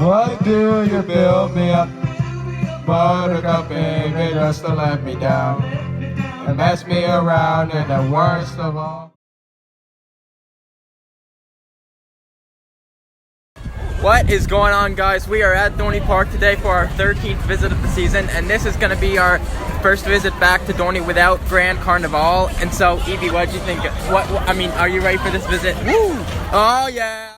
Why do you build me up? Buttercup, baby, just to let me down and mess me around in the worst of all. What is going on, guys? We are at Dorney Park today for our 13th visit of the season, and this is going to be our first visit back to Dorney without Grand Carnival. And so, Evie, what do you think? Are you ready for this visit? Woo! Oh yeah!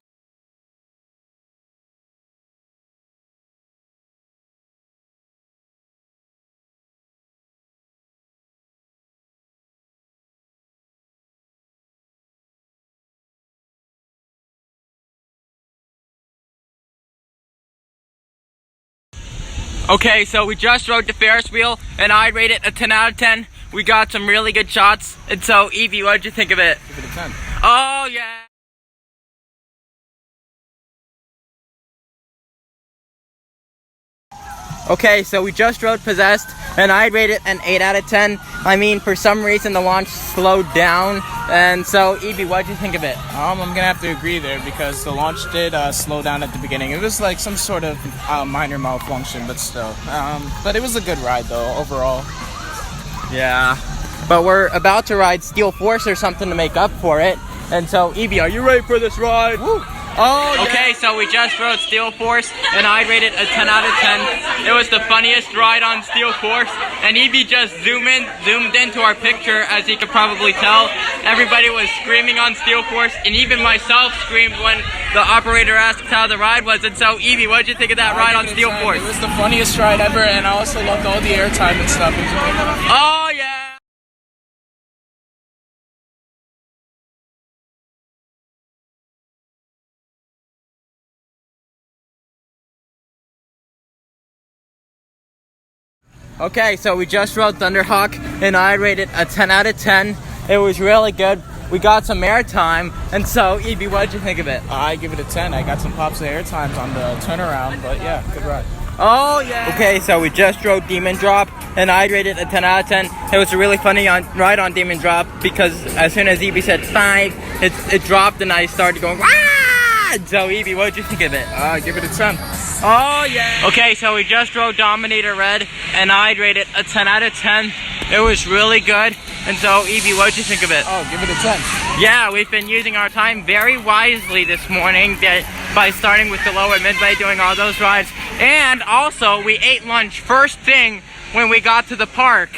Okay, so we just rode the Ferris wheel, and I rate it a 10 out of 10. We got some really good shots, and so, Evie, what did you think of it? Give it a 10. Oh, yeah! Okay, so we just rode Possessed, and I rate it an 8 out of 10. I mean, for some reason, the launch slowed down, and so, Evie, what did you think of it? I'm gonna have to agree there because the launch did slow down at the beginning. It was like some sort of minor malfunction, but still. But it was a good ride though, overall. Yeah, but we're about to ride Steel Force or something to make up for it, and so, Evie, are you ready for this ride? Woo! Oh, yeah. Okay, so we just rode Steel Force, and I rated a 10 out of 10. It was the funniest ride on Steel Force, and Evie just zoomed into our picture, as you could probably tell. Everybody was screaming on Steel Force, and even myself screamed when the operator asked how the ride was. And so, Evie, what did you think of that ride on Steel Force? It was the funniest ride ever, and I also loved all the airtime and stuff. Oh, yeah! Okay, so we just rode Thunderhawk, and I rated a 10 out of 10. It was really good. We got some airtime, and so, Evie, what did you think of it? I give it a 10. I got some pops of airtimes on the turnaround, but yeah, good ride. Oh, yeah! Okay, so we just rode Demon Drop, and I rated a 10 out of 10. It was a really funny ride on Demon Drop, because as soon as Evie said 5, it dropped, and I started going, Wah! So, Evie, what did you think of it? I give it a 10. Oh, yeah! Okay, so we just rode Dominator Red, and I'd rate it a 10 out of 10. It was really good. And so, Evie, what did you think of it? Oh, give it a 10. Yeah, we've been using our time very wisely this morning by starting with the lower midway, doing all those rides. And also, we ate lunch first thing when we got to the park,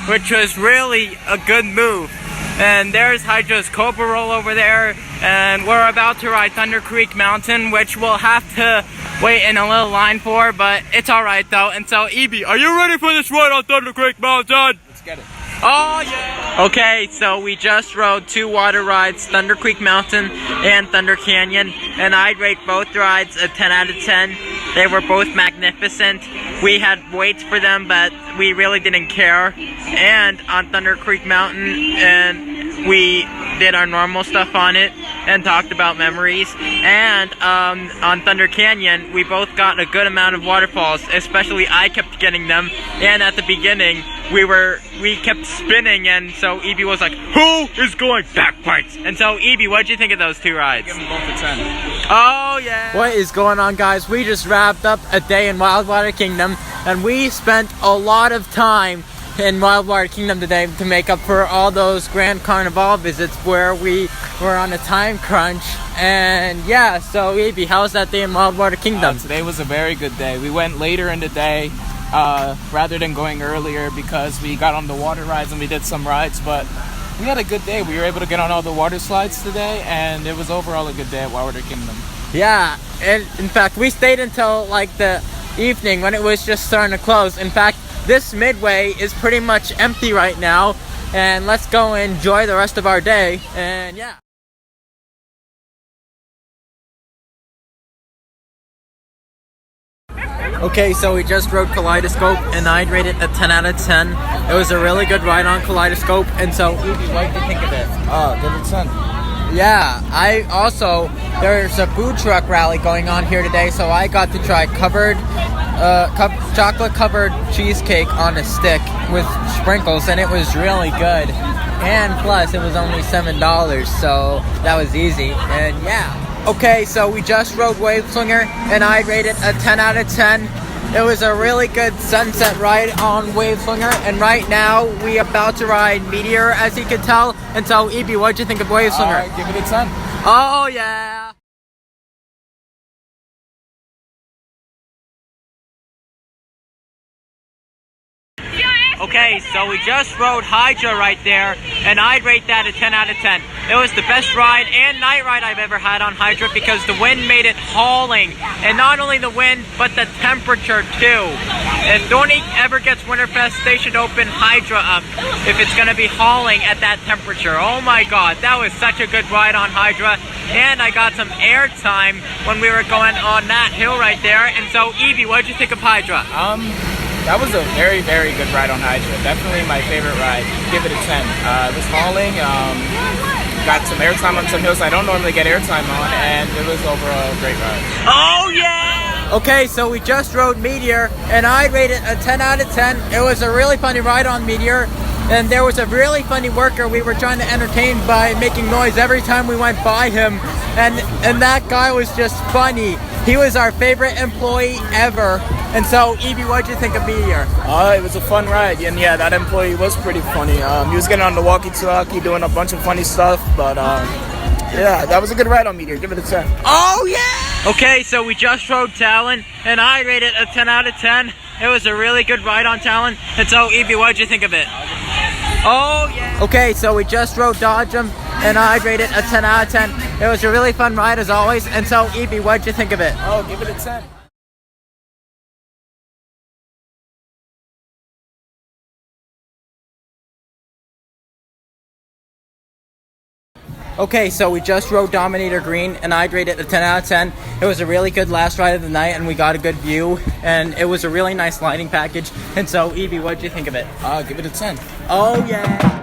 which was really a good move. And there's Hydra's Cobra Roll over there, and we're about to ride Thunder Creek Mountain, which we'll have to wait in a little line for, but it's alright though. And so, Evie, are you ready for this ride on Thunder Creek Mountain? Let's get it. Oh yeah! Okay, so we just rode 2 water rides, Thunder Creek Mountain and Thunder Canyon, and I'd rate both rides a 10 out of 10. They were both magnificent. We had waits for them, but we really didn't care. And on Thunder Creek Mountain, and we did our normal stuff on it and talked about memories. And on Thunder Canyon, we both got a good amount of waterfalls, especially I kept getting them. And at the beginning, we kept spinning, and so Evie was like, who is going backwards? And so, Evie, what did you think of those 2 rides? Give them both a 10. Oh, yeah. What is going on, guys? We just wrapped up a day in Wildwater Kingdom, and we spent a lot of time in Wildwater Kingdom today to make up for all those Grand Carnival visits where we were on a time crunch. And yeah, so Evie, how was that day in Wildwater Kingdom? Today was a very good day. We went later in the day rather than going earlier because we got on the water rides and we did some rides, but we had a good day. We were able to get on all the water slides today, and it was overall a good day at Wildwater Kingdom. Yeah, and in fact, we stayed until like the evening when it was just starting to close. In fact, this midway is pretty much empty right now, and let's go enjoy the rest of our day. And yeah. Okay, so we just rode Kaleidoscope, and I'd rate it a 10 out of 10. It was a really good ride on Kaleidoscope, and so, Evie, what did you think of it? Give it a 10. Yeah, there's a food truck rally going on here today, so I got to try chocolate-covered cheesecake on a stick with sprinkles, and it was really good. And plus, it was only $7, so that was easy. And yeah. Okay, so we just rode Wave Slinger, and I rate it a 10 out of 10. It was a really good sunset ride on Wave Slinger, and right now we about to ride Meteor, as you can tell. And so, Evie, what'd you think of Wave Slinger? Give it a 10. Oh yeah! Okay, so we just rode HYDRA right there, and I'd rate that a 10 out of 10. It was the best ride and night ride I've ever had on HYDRA because the wind made it hauling. And not only the wind, but the temperature too. If Dorney ever gets Winterfest, they should open HYDRA up if it's going to be hauling at that temperature. Oh my god, that was such a good ride on HYDRA. And I got some air time when we were going on that hill right there. And so, Evie, what did you think of HYDRA? That was a very, very good ride on HYDRA. Definitely my favorite ride. Give it a 10. It was hauling. Got some airtime on some hills I don't normally get airtime on, and it was overall a great ride. Oh yeah! Okay, so we just rode Meteor, and I rated a 10 out of 10. It was a really funny ride on Meteor, and there was a really funny worker we were trying to entertain by making noise every time we went by him, and that guy was just funny. He was our favorite employee ever. And so, Evie, what'd you think of Meteor? It was a fun ride, and yeah, that employee was pretty funny. He was getting on the walkie-talkie, doing a bunch of funny stuff, but yeah, that was a good ride on Meteor. Give it a 10. Oh yeah! Okay, so we just rode Talon, and I rated it a 10 out of 10. It was a really good ride on Talon. And so, Evie, what'd you think of it? Oh yeah! Okay, so we just rode DODGEM, and I rated it a 10 out of 10. It was a really fun ride as always. And so, Evie, what'd you think of it? Oh, give it a 10. Okay, so we just rode Dominator Green, and I'd rate it a 10 out of 10. It was a really good last ride of the night, and we got a good view, and it was a really nice lighting package. And so, Evie, what did you think of it? Give it a 10. Oh, yeah!